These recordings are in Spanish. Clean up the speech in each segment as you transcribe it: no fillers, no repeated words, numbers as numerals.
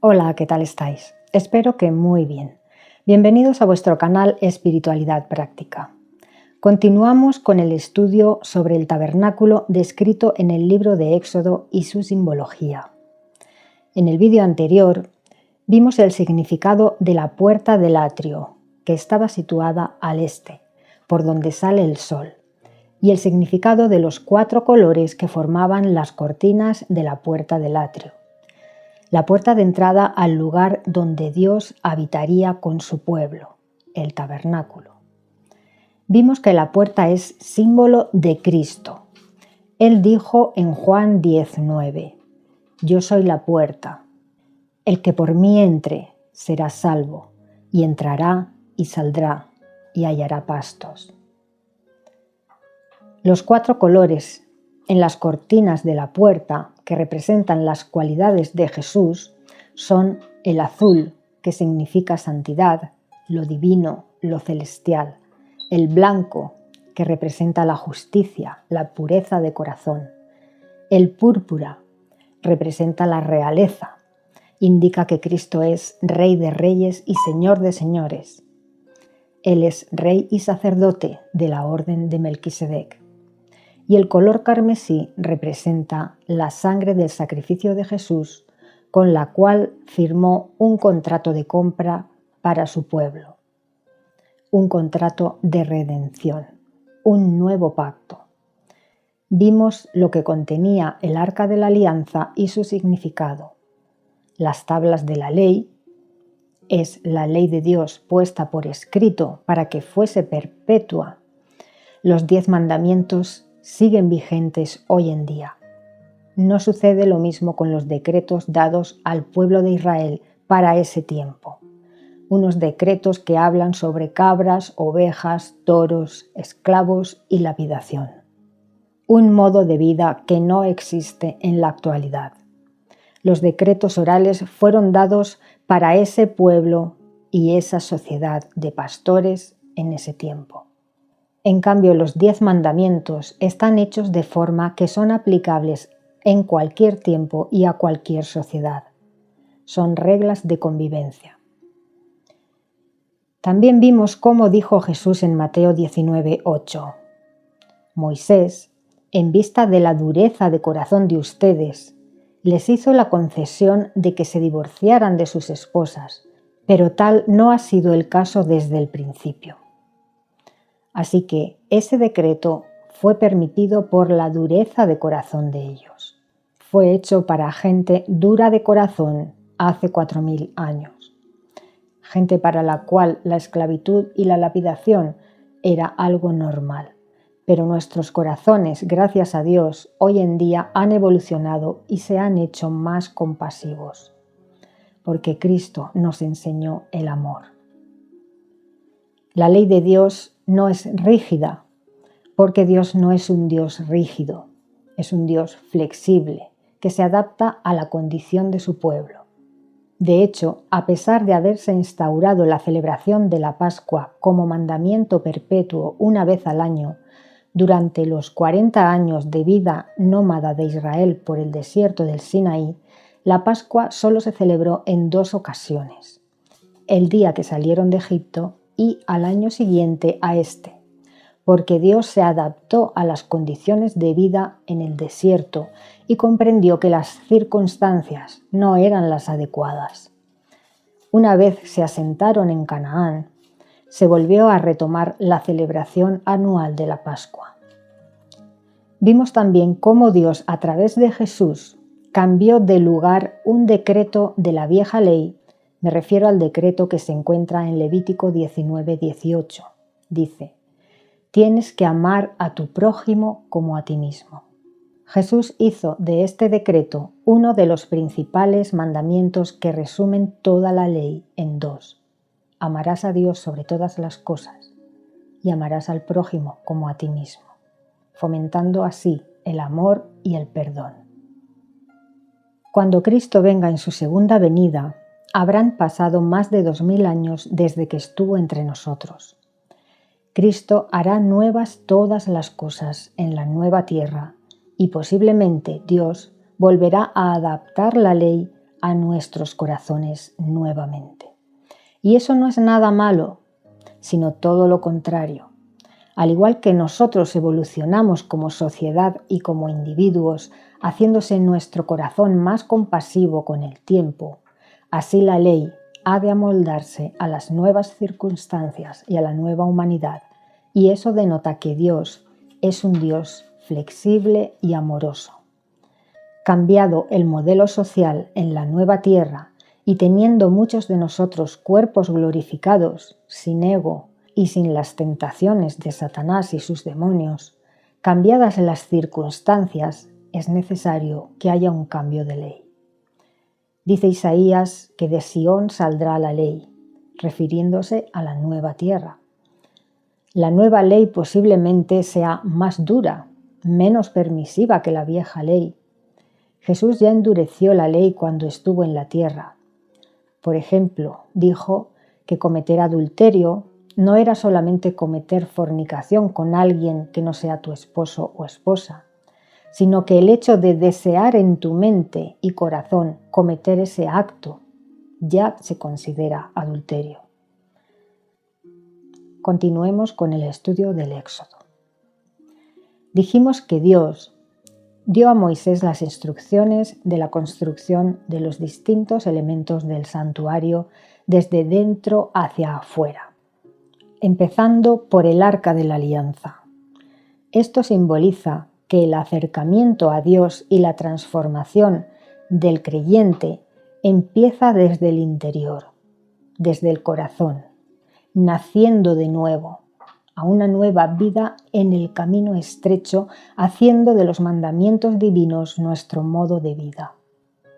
Hola, ¿qué tal estáis? Espero que muy bien. Bienvenidos a vuestro canal Espiritualidad Práctica. Continuamos con el estudio sobre el tabernáculo descrito en el libro de Éxodo y su simbología. En el vídeo anterior vimos el significado de la puerta del atrio, que estaba situada al este, por donde sale el sol, y el significado de los 4 colores que formaban las cortinas de la puerta del atrio. La puerta de entrada al lugar donde Dios habitaría con su pueblo, el tabernáculo. Vimos que la puerta es símbolo de Cristo. Él dijo en Juan 10:9, «Yo soy la puerta. El que por mí entre será salvo, y entrará y saldrá y hallará pastos». Los 4 colores en las cortinas de la puerta que representan las cualidades de Jesús son el azul, que significa santidad, lo divino, lo celestial; el blanco, que representa la justicia, la pureza de corazón; el púrpura representa la realeza, indica que Cristo es Rey de reyes y Señor de señores. Él es Rey y sacerdote de la orden de Melquisedec. Y el color carmesí representa la sangre del sacrificio de Jesús, con la cual firmó un contrato de compra para su pueblo, un contrato de redención, un nuevo pacto. Vimos lo que contenía el Arca de la Alianza y su significado. Las tablas de la ley es la ley de Dios puesta por escrito para que fuese perpetua. Los 10 mandamientos siguen vigentes hoy en día. No sucede lo mismo con los decretos dados al pueblo de Israel para ese tiempo. Unos decretos que hablan sobre cabras, ovejas, toros, esclavos y lapidación. Un modo de vida que no existe en la actualidad. Los decretos orales fueron dados para ese pueblo y esa sociedad de pastores en ese tiempo. En cambio, los 10 mandamientos están hechos de forma que son aplicables en cualquier tiempo y a cualquier sociedad. Son reglas de convivencia. También vimos cómo dijo Jesús en Mateo 19:8. Moisés, en vista de la dureza de corazón de ustedes, les hizo la concesión de que se divorciaran de sus esposas, pero tal no ha sido el caso desde el principio. Así que ese decreto fue permitido por la dureza de corazón de ellos. Fue hecho para gente dura de corazón hace 4000 años. Gente para la cual la esclavitud y la lapidación era algo normal. Pero nuestros corazones, gracias a Dios, hoy en día han evolucionado y se han hecho más compasivos, porque Cristo nos enseñó el amor. La ley de Dios no es rígida, porque Dios no es un Dios rígido, es un Dios flexible, que se adapta a la condición de su pueblo. De hecho, a pesar de haberse instaurado la celebración de la Pascua como mandamiento perpetuo una vez al año, durante los 40 años de vida nómada de Israel por el desierto del Sinaí, la Pascua solo se celebró en 2 ocasiones: el día que salieron de Egipto y al año siguiente a este, porque Dios se adaptó a las condiciones de vida en el desierto y comprendió que las circunstancias no eran las adecuadas. Una vez se asentaron en Canaán, se volvió a retomar la celebración anual de la Pascua. Vimos también cómo Dios, a través de Jesús, cambió de lugar un decreto de la vieja ley. Me refiero al decreto que se encuentra en Levítico 19:18. Dice: «Tienes que amar a tu prójimo como a ti mismo». Jesús hizo de este decreto uno de los principales mandamientos que resumen toda la ley en 2. Amarás a Dios sobre todas las cosas y amarás al prójimo como a ti mismo, fomentando así el amor y el perdón. Cuando Cristo venga en su segunda venida, habrán pasado más de 2000 años desde que estuvo entre nosotros. Cristo hará nuevas todas las cosas en la nueva tierra y posiblemente Dios volverá a adaptar la ley a nuestros corazones nuevamente. Y eso no es nada malo, sino todo lo contrario. Al igual que nosotros evolucionamos como sociedad y como individuos, haciéndose nuestro corazón más compasivo con el tiempo, así la ley ha de amoldarse a las nuevas circunstancias y a la nueva humanidad, y eso denota que Dios es un Dios flexible y amoroso. Cambiado el modelo social en la nueva tierra y teniendo muchos de nosotros cuerpos glorificados, sin ego y sin las tentaciones de Satanás y sus demonios, cambiadas las circunstancias, es necesario que haya un cambio de ley. Dice Isaías que de Sión saldrá la ley, refiriéndose a la nueva tierra. La nueva ley posiblemente sea más dura, menos permisiva que la vieja ley. Jesús ya endureció la ley cuando estuvo en la tierra. Por ejemplo, dijo que cometer adulterio no era solamente cometer fornicación con alguien que no sea tu esposo o esposa, sino que el hecho de desear en tu mente y corazón cometer ese acto ya se considera adulterio. Continuemos con el estudio del Éxodo. Dijimos que Dios dio a Moisés las instrucciones de la construcción de los distintos elementos del santuario desde dentro hacia afuera, empezando por el Arca de la Alianza. Esto simboliza que el acercamiento a Dios y la transformación del creyente empieza desde el interior, desde el corazón, naciendo de nuevo a una nueva vida en el camino estrecho, haciendo de los mandamientos divinos nuestro modo de vida,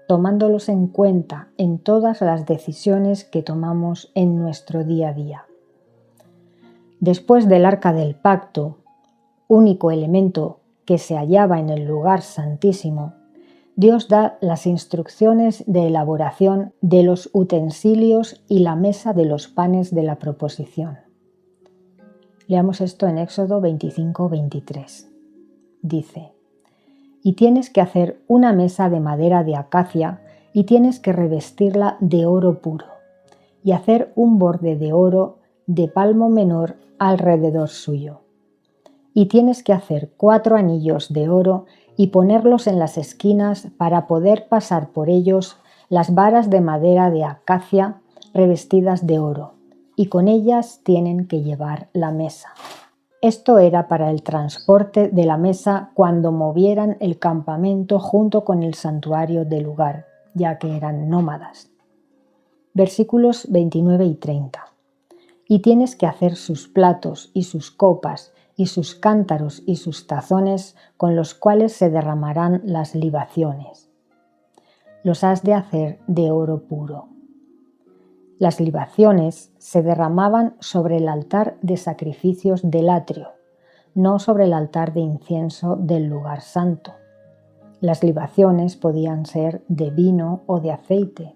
tomándolos en cuenta en todas las decisiones que tomamos en nuestro día a día. Después del Arca del Pacto, único elemento que se hallaba en el lugar santísimo, Dios da las instrucciones de elaboración de los utensilios y la mesa de los panes de la proposición. Leamos esto en Éxodo 25-23. Dice: y tienes que hacer una mesa de madera de acacia y tienes que revestirla de oro puro y hacer un borde de oro de palmo menor alrededor suyo. Y tienes que hacer 4 anillos de oro y ponerlos en las esquinas para poder pasar por ellos las varas de madera de acacia revestidas de oro, y con ellas tienen que llevar la mesa. Esto era para el transporte de la mesa cuando movieran el campamento junto con el santuario del lugar, ya que eran nómadas. Versículos 29 y 30. Y tienes que hacer sus platos y sus copas y sus cántaros y sus tazones con los cuales se derramarán las libaciones. Los has de hacer de oro puro. Las libaciones se derramaban sobre el altar de sacrificios del atrio, no sobre el altar de incienso del lugar santo. Las libaciones podían ser de vino o de aceite.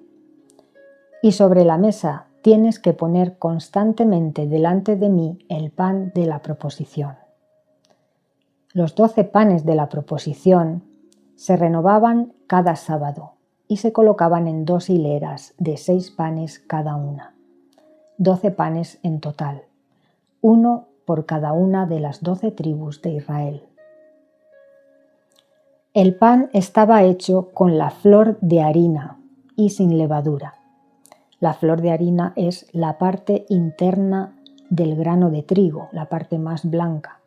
Y sobre la mesa tienes que poner constantemente delante de mí el pan de la proposición. Los 12 panes de la proposición se renovaban cada sábado y se colocaban en 2 hileras de 6 panes cada una, 12 panes en total, uno por cada una de las 12 tribus de Israel. El pan estaba hecho con la flor de harina y sin levadura. La flor de harina es la parte interna del grano de trigo, la parte más blanca.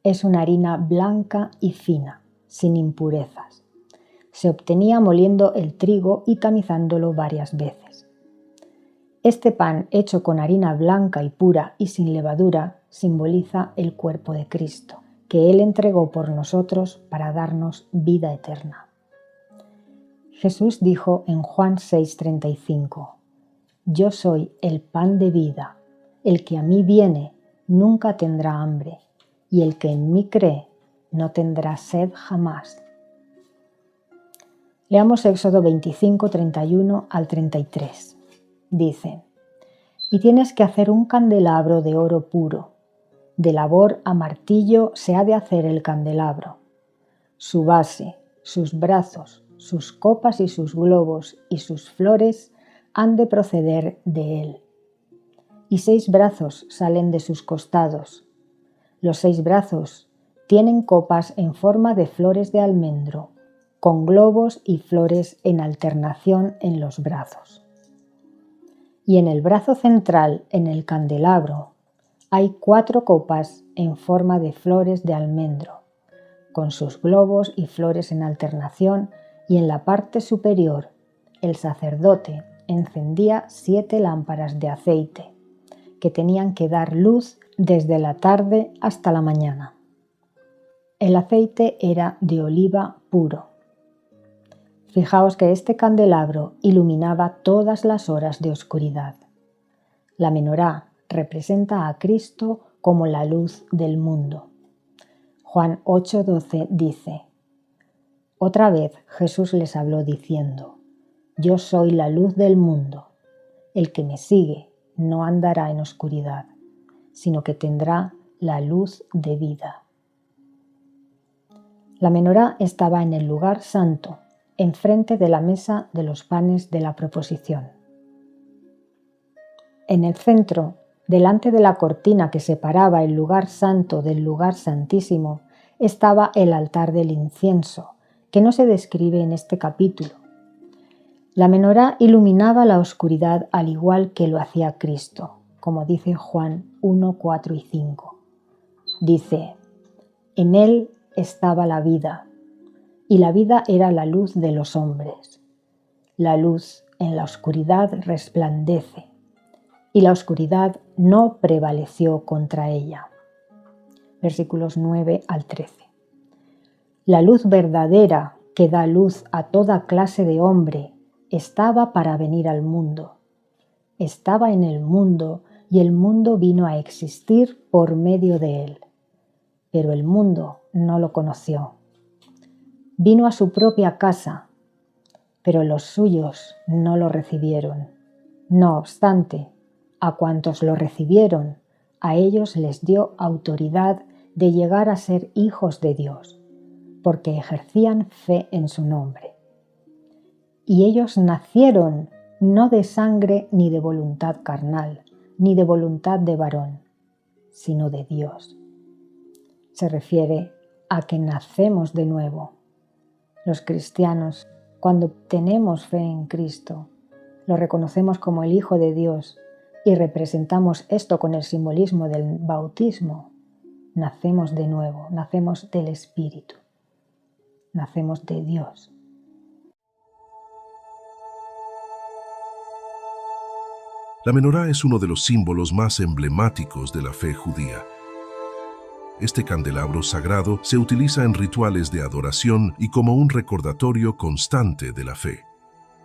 Es una harina blanca y fina, sin impurezas. Se obtenía moliendo el trigo y tamizándolo varias veces. Este pan hecho con harina blanca y pura y sin levadura simboliza el cuerpo de Cristo, que Él entregó por nosotros para darnos vida eterna. Jesús dijo en Juan 6:35: Yo soy el pan de vida, el que a mí viene nunca tendrá hambre, y el que en mí cree no tendrá sed jamás. Leamos Éxodo 25, 31 al 33. Dice: y tienes que hacer un candelabro de oro puro. De labor a martillo se ha de hacer el candelabro. Su base, sus brazos, sus copas y sus globos y sus flores han de proceder de él. Y 6 brazos salen de sus costados. Los 6 brazos tienen copas en forma de flores de almendro, con globos y flores en alternación en los brazos. Y en el brazo central, en el candelabro, hay 4 copas en forma de flores de almendro, con sus globos y flores en alternación, y en la parte superior el sacerdote encendía 7 lámparas de aceite, que tenían que dar luz desde la tarde hasta la mañana. El aceite era de oliva puro. Fijaos que este candelabro iluminaba todas las horas de oscuridad. La menorá representa a Cristo como la luz del mundo. Juan 8:12 dice: Otra vez Jesús les habló diciendo: Yo soy la luz del mundo. El que me sigue no andará en oscuridad, sino que tendrá la luz de vida. La menorá estaba en el lugar santo, enfrente de la mesa de los panes de la proposición. En el centro, delante de la cortina que separaba el lugar santo del lugar santísimo, estaba el altar del incienso, que no se describe en este capítulo. La menorá iluminaba la oscuridad al igual que lo hacía Cristo, como dice Juan 1, 4 y 5. Dice: En él estaba la vida, y la vida era la luz de los hombres. La luz en la oscuridad resplandece, y la oscuridad no prevaleció contra ella. Versículos 9 al 13. La luz verdadera que da luz a toda clase de hombre estaba para venir al mundo. Estaba en el mundo y el mundo vino a existir por medio de él. Pero el mundo no lo conoció. Vino a su propia casa, pero los suyos no lo recibieron. No obstante, a cuantos lo recibieron, a ellos les dio autoridad de llegar a ser hijos de Dios, porque ejercían fe en su nombre. Y ellos nacieron no de sangre ni de voluntad carnal, ni de voluntad de varón, sino de Dios. Se refiere a que nacemos de nuevo. Los cristianos, cuando tenemos fe en Cristo, lo reconocemos como el Hijo de Dios y representamos esto con el simbolismo del bautismo. Nacemos de nuevo, nacemos del Espíritu, nacemos de Dios. La menorá es uno de los símbolos más emblemáticos de la fe judía. Este candelabro sagrado se utiliza en rituales de adoración y como un recordatorio constante de la fe.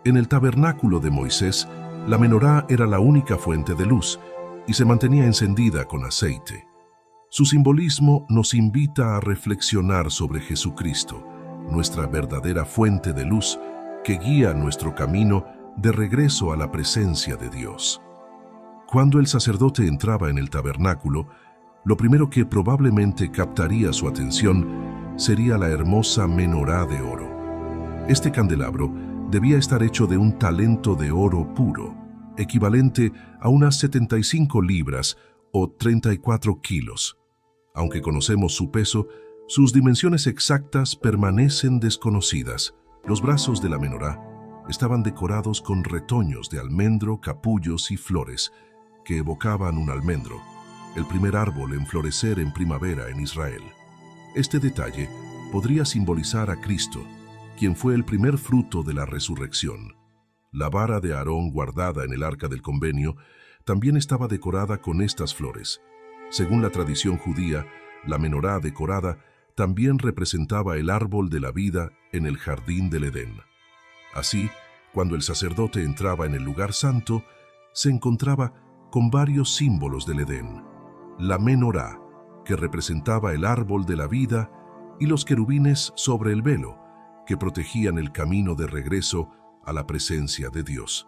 En el tabernáculo de Moisés, la menorá era la única fuente de luz y se mantenía encendida con aceite. Su simbolismo nos invita a reflexionar sobre Jesucristo, nuestra verdadera fuente de luz que guía nuestro camino de regreso a la presencia de Dios. Cuando el sacerdote entraba en el tabernáculo, lo primero que probablemente captaría su atención sería la hermosa menorá de oro. Este candelabro debía estar hecho de un talento de oro puro, equivalente a unas 75 libras o 34 kilos. Aunque conocemos su peso, sus dimensiones exactas permanecen desconocidas. Los brazos de la menorá estaban decorados con retoños de almendro, capullos y flores que evocaban un almendro, el primer árbol en florecer en primavera en Israel. Este detalle podría simbolizar a Cristo, quien fue el primer fruto de la resurrección. La vara de Aarón guardada en el arca del convenio también estaba decorada con estas flores. Según la tradición judía, la menorá decorada también representaba el árbol de la vida en el jardín del Edén. Así, cuando el sacerdote entraba en el lugar santo, se encontraba con varios símbolos del Edén. La menorá, que representaba el árbol de la vida, y los querubines sobre el velo, que protegían el camino de regreso a la presencia de Dios.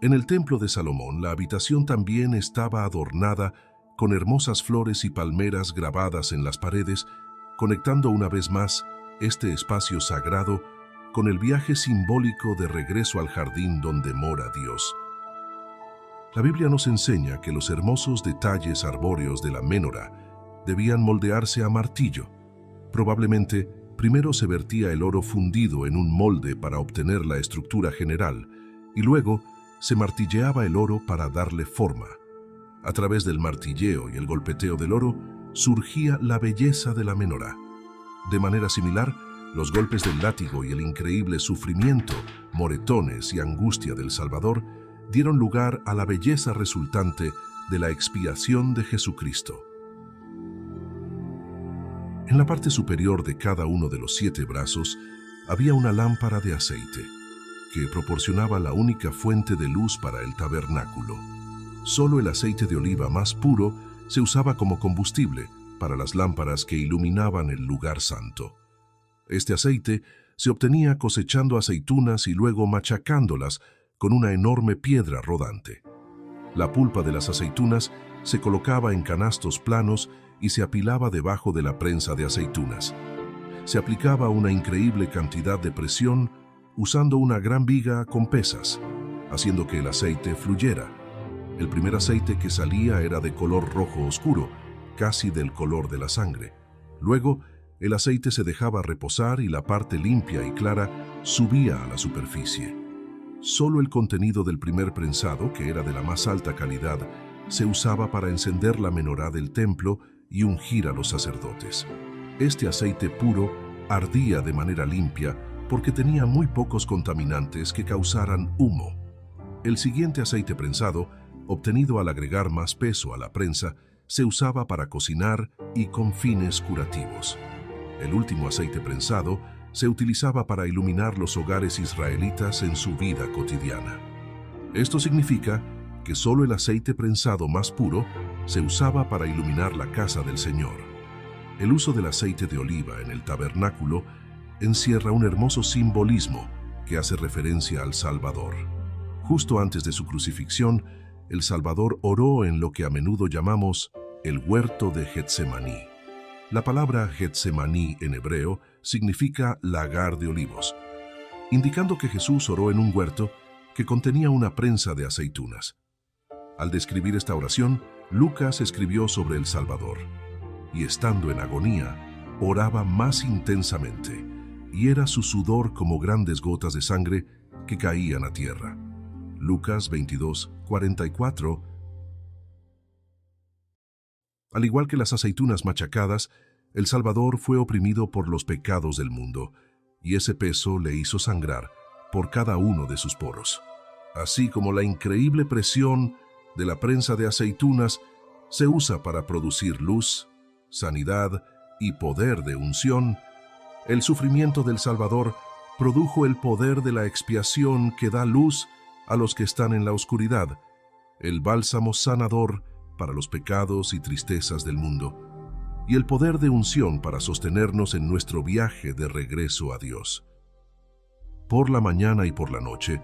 En el templo de Salomón, la habitación también estaba adornada con hermosas flores y palmeras grabadas en las paredes, conectando una vez más este espacio sagrado con el viaje simbólico de regreso al jardín donde mora Dios. La Biblia nos enseña que los hermosos detalles arbóreos de la Ménorá debían moldearse a martillo. Probablemente, primero se vertía el oro fundido en un molde para obtener la estructura general, y luego se martilleaba el oro para darle forma. A través del martilleo y el golpeteo del oro, surgía la belleza de la Ménorá. De manera similar, los golpes del látigo y el increíble sufrimiento, moretones y angustia del Salvador dieron lugar a la belleza resultante de la expiación de Jesucristo. En la parte superior de cada uno de los 7 brazos había una lámpara de aceite, que proporcionaba la única fuente de luz para el tabernáculo. Solo el aceite de oliva más puro se usaba como combustible para las lámparas que iluminaban el lugar santo. Este aceite se obtenía cosechando aceitunas y luego machacándolas con una enorme piedra rodante. La pulpa de las aceitunas se colocaba en canastos planos y se apilaba debajo de la prensa de aceitunas. Se aplicaba una increíble cantidad de presión usando una gran viga con pesas, haciendo que el aceite fluyera. El primer aceite que salía era de color rojo oscuro, casi del color de la sangre. Luego, el aceite se dejaba reposar y la parte limpia y clara subía a la superficie. Solo el contenido del primer prensado, que era de la más alta calidad, se usaba para encender la menorá del templo y ungir a los sacerdotes. Este aceite puro ardía de manera limpia porque tenía muy pocos contaminantes que causaran humo. El siguiente aceite prensado, obtenido al agregar más peso a la prensa, se usaba para cocinar y con fines curativos. El último aceite prensado se utilizaba para iluminar los hogares israelitas en su vida cotidiana. Esto significa que solo el aceite prensado más puro se usaba para iluminar la casa del Señor. El uso del aceite de oliva en el tabernáculo encierra un hermoso simbolismo que hace referencia al Salvador. Justo antes de su crucifixión, el Salvador oró en lo que a menudo llamamos el huerto de Getsemaní. La palabra Getsemaní en hebreo significa lagar de olivos, indicando que Jesús oró en un huerto que contenía una prensa de aceitunas. Al describir esta oración, Lucas escribió sobre el Salvador, y estando en agonía, oraba más intensamente, y era su sudor como grandes gotas de sangre que caían a tierra. Lucas 22:44. Al igual que las aceitunas machacadas, el Salvador fue oprimido por los pecados del mundo, y ese peso le hizo sangrar por cada uno de sus poros. Así como la increíble presión de la prensa de aceitunas se usa para producir luz, sanidad y poder de unción, el sufrimiento del Salvador produjo el poder de la expiación que da luz a los que están en la oscuridad, el bálsamo sanador para los pecados y tristezas del mundo, y el poder de unción para sostenernos en nuestro viaje de regreso a Dios. Por la mañana y por la noche,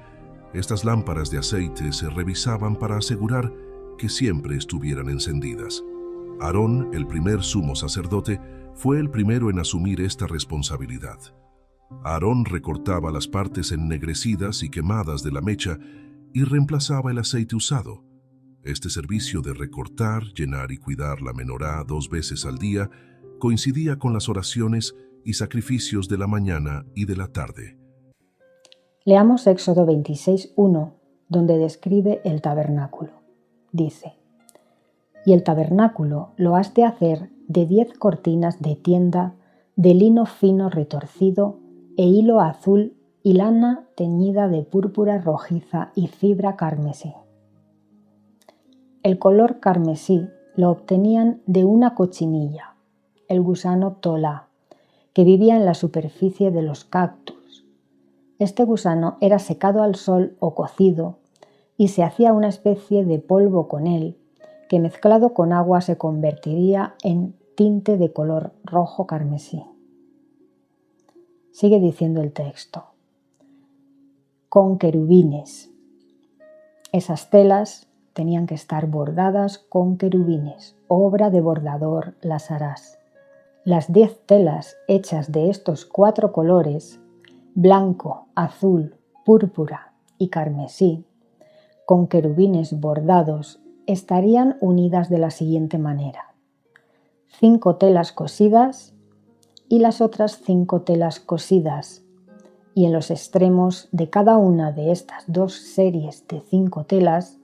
estas lámparas de aceite se revisaban para asegurar que siempre estuvieran encendidas. Aarón, el primer sumo sacerdote, fue el primero en asumir esta responsabilidad. Aarón recortaba las partes ennegrecidas y quemadas de la mecha y reemplazaba el aceite usado. Este servicio de recortar, llenar y cuidar la menorá 2 veces al día coincidía con las oraciones y sacrificios de la mañana y de la tarde. Leamos Éxodo 26:1, donde describe el tabernáculo. Dice: «Y el tabernáculo lo has de hacer de 10 cortinas de tienda, de lino fino retorcido, e hilo azul y lana teñida de púrpura rojiza y fibra carmesí». El color carmesí lo obtenían de una cochinilla, el gusano tola, que vivía en la superficie de los cactus. Este gusano era secado al sol o cocido y se hacía una especie de polvo con él, que mezclado con agua se convertiría en tinte de color rojo carmesí. Sigue diciendo el texto: con querubines. Esas telas tenían que estar bordadas con querubines, obra de bordador las harás. Las 10 telas hechas de estos 4 colores blanco, azul, púrpura y carmesí, con querubines bordados, estarían unidas de la siguiente manera: 5 telas cosidas y las otras 5 telas cosidas, y en los extremos de cada una de estas 2 series de 5 telas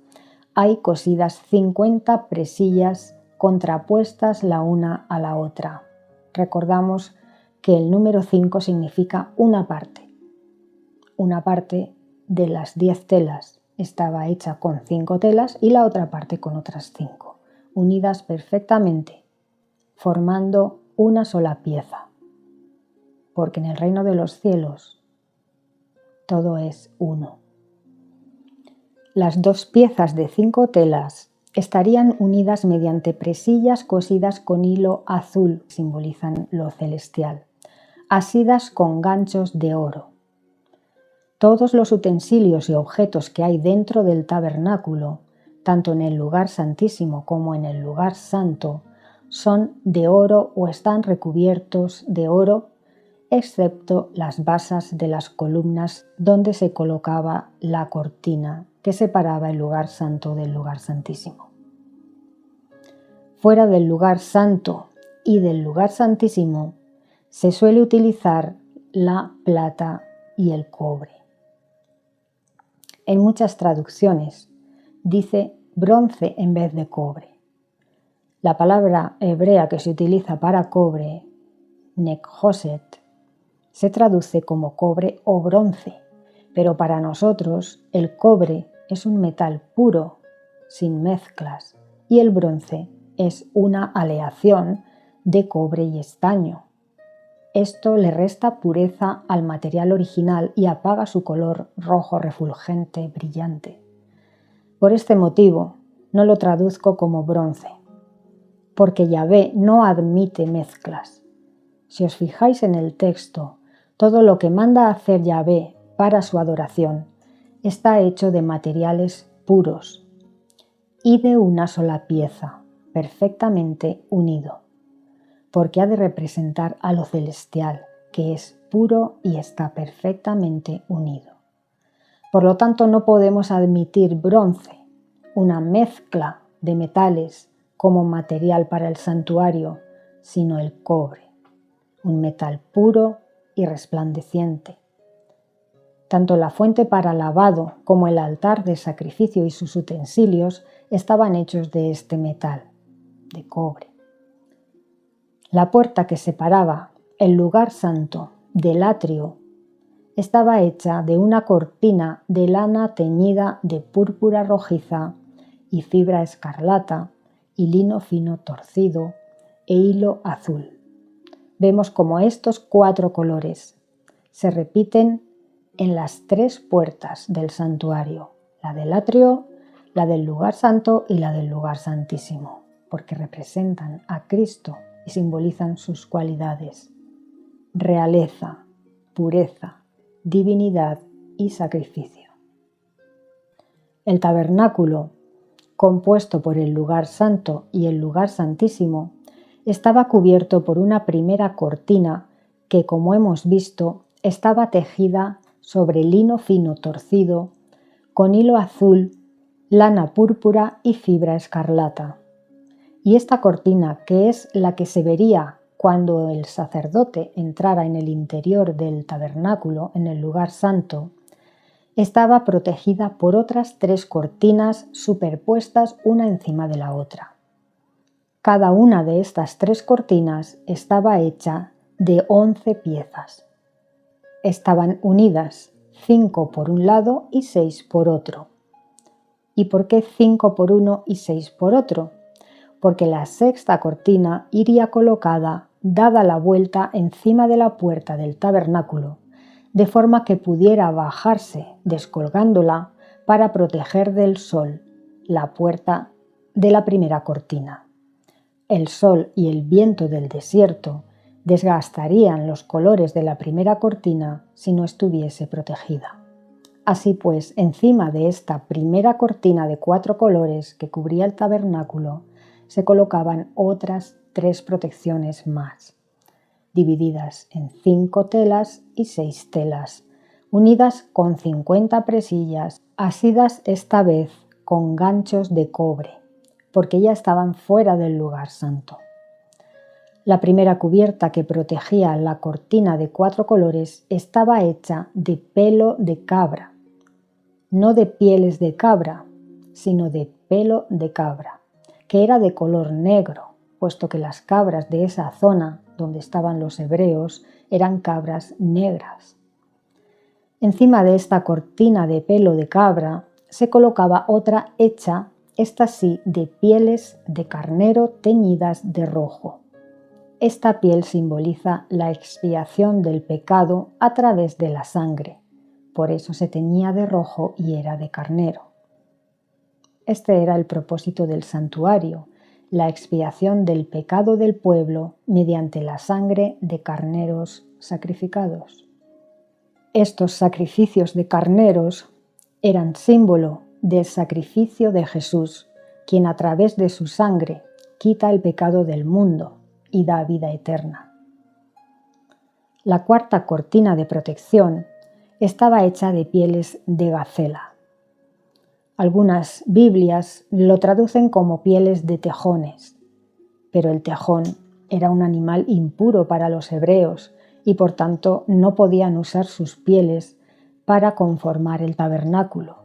hay cosidas 50 presillas contrapuestas la una a la otra. Recordamos que el número 5 significa una parte. Una parte de las 10 telas estaba hecha con 5 telas y la otra parte con otras 5, unidas perfectamente, formando una sola pieza. Porque en el reino de los cielos todo es uno. Las 2 piezas de 5 telas estarían unidas mediante presillas cosidas con hilo azul, que simbolizan lo celestial, asidas con ganchos de oro. Todos los utensilios y objetos que hay dentro del tabernáculo, tanto en el lugar santísimo como en el lugar santo, son de oro o están recubiertos de oro, excepto las basas de las columnas donde se colocaba la cortina que separaba el lugar santo del lugar santísimo. Fuera del lugar santo y del lugar santísimo se suele utilizar la plata y el cobre. En muchas traducciones dice bronce en vez de cobre. La palabra hebrea que se utiliza para cobre, nekhoset, se traduce como cobre o bronce, pero para nosotros el cobre es un metal puro, sin mezclas, y el bronce es una aleación de cobre y estaño. Esto le resta pureza al material original y apaga su color rojo refulgente, brillante. Por este motivo no lo traduzco como bronce, porque Yahvé no admite mezclas. Si os fijáis en el texto, todo lo que manda hacer Yahvé para su adoración está hecho de materiales puros y de una sola pieza, perfectamente unido, porque ha de representar a lo celestial, que es puro y está perfectamente unido. Por lo tanto, no podemos admitir bronce, una mezcla de metales, como material para el santuario, sino el cobre, un metal puro y resplandeciente. Tanto la fuente para lavado como el altar de sacrificio y sus utensilios estaban hechos de este metal, de cobre. La puerta que separaba el lugar santo del atrio estaba hecha de una cortina de lana teñida de púrpura rojiza y fibra escarlata y lino fino torcido e hilo azul. Vemos como estos 4 colores se repiten en las 3 puertas del santuario, la del atrio, la del lugar santo y la del lugar santísimo, porque representan a Cristo y simbolizan sus cualidades: realeza, pureza, divinidad y sacrificio. El tabernáculo, compuesto por el lugar santo y el lugar santísimo, estaba cubierto por una primera cortina que, como hemos visto, estaba tejida sobre lino fino torcido, con hilo azul, lana púrpura y fibra escarlata. Y esta cortina, que es la que se vería cuando el sacerdote entrara en el interior del tabernáculo, en el lugar santo, estaba protegida por otras 3 cortinas superpuestas una encima de la otra. Cada una de estas 3 cortinas estaba hecha de 11 piezas. Estaban unidas 5 por un lado y 6 por otro. ¿Y por qué 5 por uno y 6 por otro? Porque la 6ª cortina iría colocada dada la vuelta encima de la puerta del tabernáculo, de forma que pudiera bajarse descolgándola para proteger del sol la puerta de la primera cortina. El sol y el viento del desierto desgastarían los colores de la primera cortina si no estuviese protegida. Así pues, encima de esta primera cortina de 4 colores que cubría el tabernáculo, se colocaban otras 3 protecciones más. divididas en 5 telas y 6 telas, unidas con 50 presillas, asidas esta vez con ganchos de cobre, porque ya estaban fuera del lugar santo. La primera cubierta que protegía la cortina de 4 colores estaba hecha de pelo de cabra, no de pieles de cabra, sino de pelo de cabra, que era de color negro, puesto que las cabras de esa zona donde estaban los hebreos eran cabras negras. Encima de esta cortina de pelo de cabra se colocaba otra hecha, esta sí, de pieles de carnero teñidas de rojo. Esta piel simboliza la expiación del pecado a través de la sangre. Por eso se teñía de rojo y era de carnero. Este era el propósito del santuario, la expiación del pecado del pueblo mediante la sangre de carneros sacrificados. Estos sacrificios de carneros eran símbolo del sacrificio de Jesús, quien a través de su sangre quita el pecado del mundo y da vida eterna. La cuarta cortina de protección estaba hecha de pieles de gacela. Algunas Biblias lo traducen como pieles de tejones, pero el tejón era un animal impuro para los hebreos y por tanto no podían usar sus pieles para conformar el tabernáculo.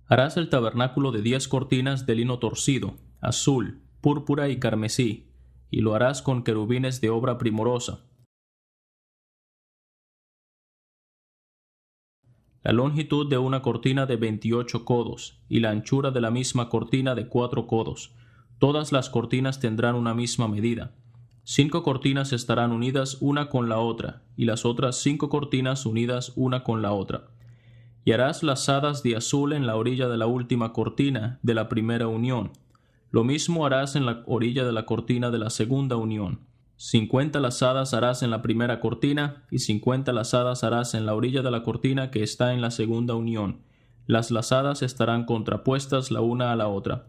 Harás el tabernáculo de 10 cortinas de lino torcido, azul, púrpura y carmesí, y lo harás con querubines de obra primorosa. La longitud de una cortina de 28 codos, y la anchura de la misma cortina de 4 codos. Todas las cortinas tendrán una misma medida. 5 cortinas estarán unidas una con la otra, y las otras 5 cortinas unidas una con la otra. Y harás lazadas de azul en la orilla de la última cortina de la primera unión. Lo mismo harás en la orilla de la cortina de la segunda unión. 50 lazadas harás en la primera cortina, y 50 lazadas harás en la orilla de la cortina que está en la segunda unión. Las lazadas estarán contrapuestas la una a la otra.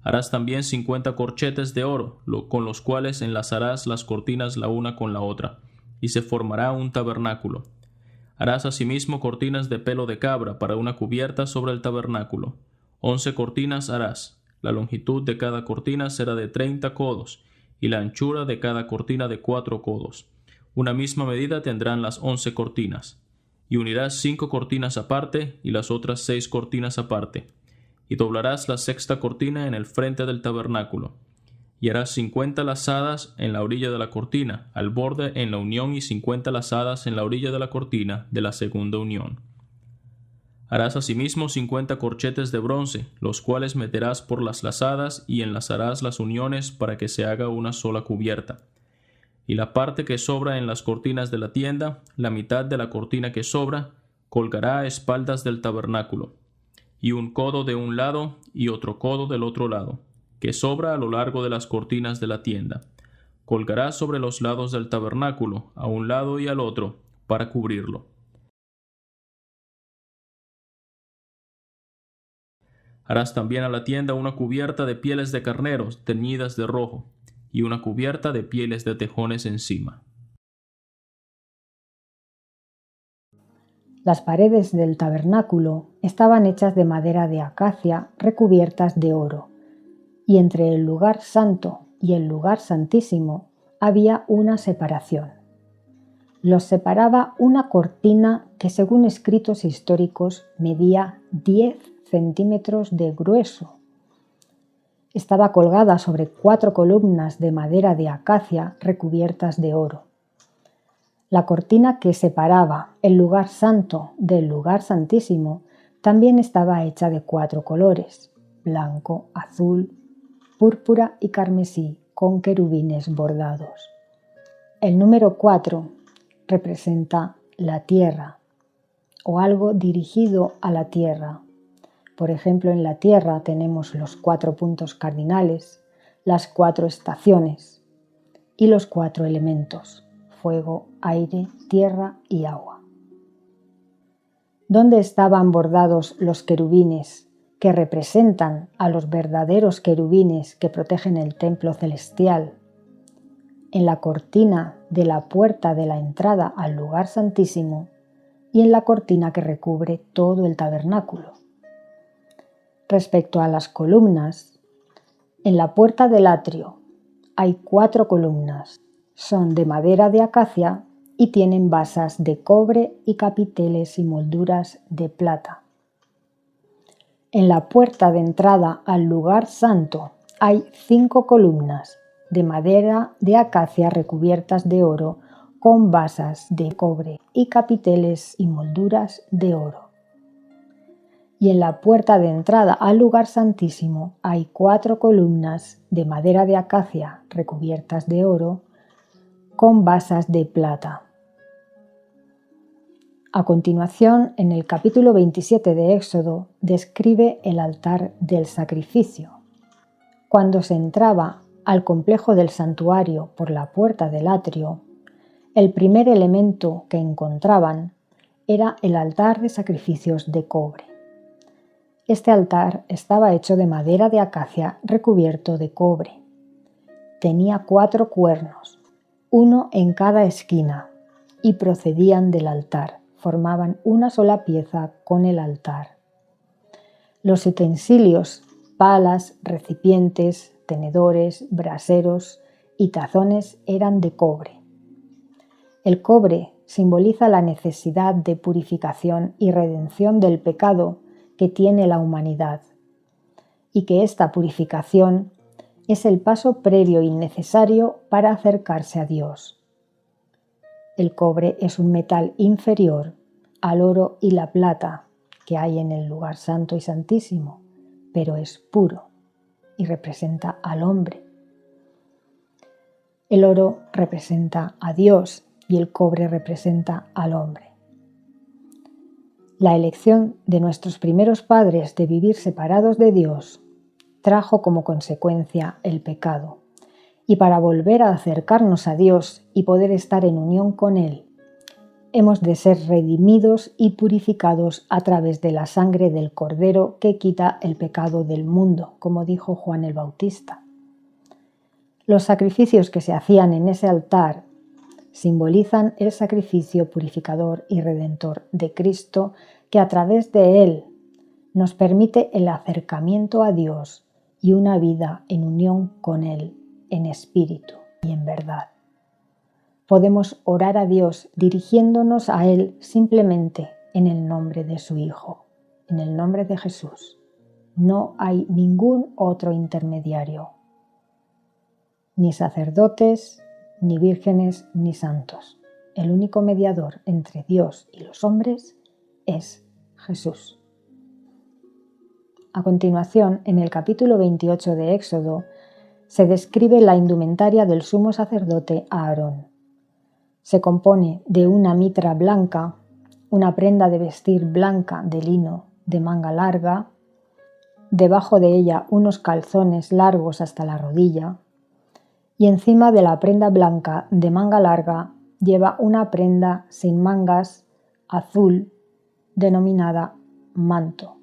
Harás también 50 corchetes de oro, con los cuales enlazarás las cortinas la una con la otra, y se formará un tabernáculo. Harás asimismo cortinas de pelo de cabra para una cubierta sobre el tabernáculo. 11 cortinas harás. La longitud de cada cortina será de 30 codos, y la anchura de cada cortina de 4 codos. Una misma medida tendrán las 11 cortinas. Y unirás 5 cortinas aparte, y las otras 6 cortinas aparte. Y doblarás la sexta cortina en el frente del tabernáculo. Y harás 50 lazadas en la orilla de la cortina, al borde en la unión, y 50 lazadas en la orilla de la cortina de la segunda unión. Harás asimismo 50 corchetes de bronce, los cuales meterás por las lazadas y enlazarás las uniones para que se haga una sola cubierta. Y la parte que sobra en las cortinas de la tienda, la mitad de la cortina que sobra, colgará a espaldas del tabernáculo, y un codo de un lado y otro codo del otro lado, que sobra a lo largo de las cortinas de la tienda. Colgará sobre los lados del tabernáculo, a un lado y al otro, para cubrirlo. Harás también a la tienda una cubierta de pieles de carneros teñidas de rojo, y una cubierta de pieles de tejones encima. Las paredes del tabernáculo estaban hechas de madera de acacia recubiertas de oro, y entre el lugar santo y el lugar santísimo había una separación. Los separaba una cortina que, según escritos históricos, medía 10 centímetros de grueso. Estaba colgada sobre 4 columnas de madera de acacia recubiertas de oro. La cortina que separaba el lugar santo del lugar santísimo también estaba hecha de 4 colores: blanco, azul, púrpura y carmesí, con querubines bordados. El número 4 representa la tierra, o algo dirigido a la tierra. Por ejemplo, en la tierra tenemos los 4 puntos cardinales, las 4 estaciones y los 4 elementos: fuego, aire, tierra y agua. ¿Dónde estaban bordados los querubines que representan a los verdaderos querubines que protegen el templo celestial? en la cortina de la puerta de la entrada al lugar santísimo y en la cortina que recubre todo el tabernáculo. Respecto a las columnas, en la puerta del atrio hay 4 columnas. Son de madera de acacia y tienen basas de cobre y capiteles y molduras de plata. En la puerta de entrada al lugar santo hay 5 columnas de madera de acacia recubiertas de oro con basas de cobre y capiteles y molduras de oro. Y en la puerta de entrada al lugar santísimo hay 4 columnas de madera de acacia recubiertas de oro con basas de plata. A continuación, en el capítulo 27 de Éxodo, describe el altar del sacrificio. Cuando se entraba al complejo del santuario por la puerta del atrio, el primer elemento que encontraban era el altar de sacrificios de cobre. Este altar estaba hecho de madera de acacia recubierto de cobre. Tenía 4 cuernos, uno en cada esquina, y procedían del altar. Formaban una sola pieza con el altar. Los utensilios, palas, recipientes, tenedores, braseros y tazones eran de cobre. El cobre simboliza la necesidad de purificación y redención del pecado que tiene la humanidad, y que esta purificación es el paso previo y necesario para acercarse a Dios. El cobre es un metal inferior al oro y la plata que hay en el lugar santo y santísimo, pero es puro y representa al hombre. El oro representa a Dios y el cobre representa al hombre. La elección de nuestros primeros padres de vivir separados de Dios trajo como consecuencia el pecado. Y para volver a acercarnos a Dios y poder estar en unión con Él, hemos de ser redimidos y purificados a través de la sangre del Cordero que quita el pecado del mundo, como dijo Juan el Bautista. Los sacrificios que se hacían en ese altar simbolizan el sacrificio purificador y redentor de Cristo, que a través de Él nos permite el acercamiento a Dios y una vida en unión con Él, en espíritu y en verdad. Podemos orar a Dios dirigiéndonos a Él simplemente en el nombre de su Hijo, en el nombre de Jesús. No hay ningún otro intermediario, ni sacerdotes, ni vírgenes, ni santos. El único mediador entre Dios y los hombres es Jesús. A continuación, en el capítulo 28 de Éxodo, se describe la indumentaria del sumo sacerdote Aarón. Se compone de una mitra blanca, una prenda de vestir blanca de lino de manga larga, debajo de ella unos calzones largos hasta la rodilla, y encima de la prenda blanca de manga larga lleva una prenda sin mangas azul denominada manto,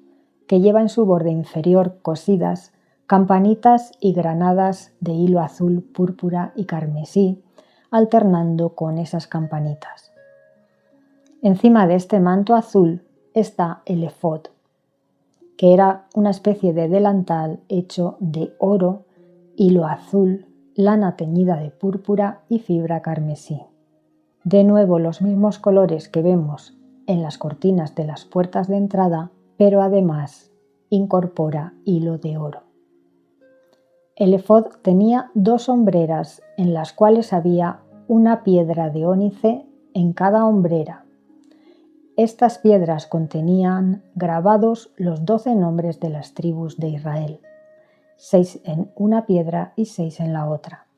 que lleva en su borde inferior cosidas campanitas y granadas de hilo azul, púrpura y carmesí, alternando con esas campanitas. Encima de este manto azul está el efod, que era una especie de delantal hecho de oro, hilo azul, lana teñida de púrpura y fibra carmesí. De nuevo los mismos colores que vemos en las cortinas de las puertas de entrada, pero además incorpora hilo de oro. El efod tenía 2 hombreras en las cuales había una piedra de ónice en cada hombrera. Estas piedras contenían grabados los 12 nombres de las tribus de Israel, 6 en una piedra y 6 en la otra,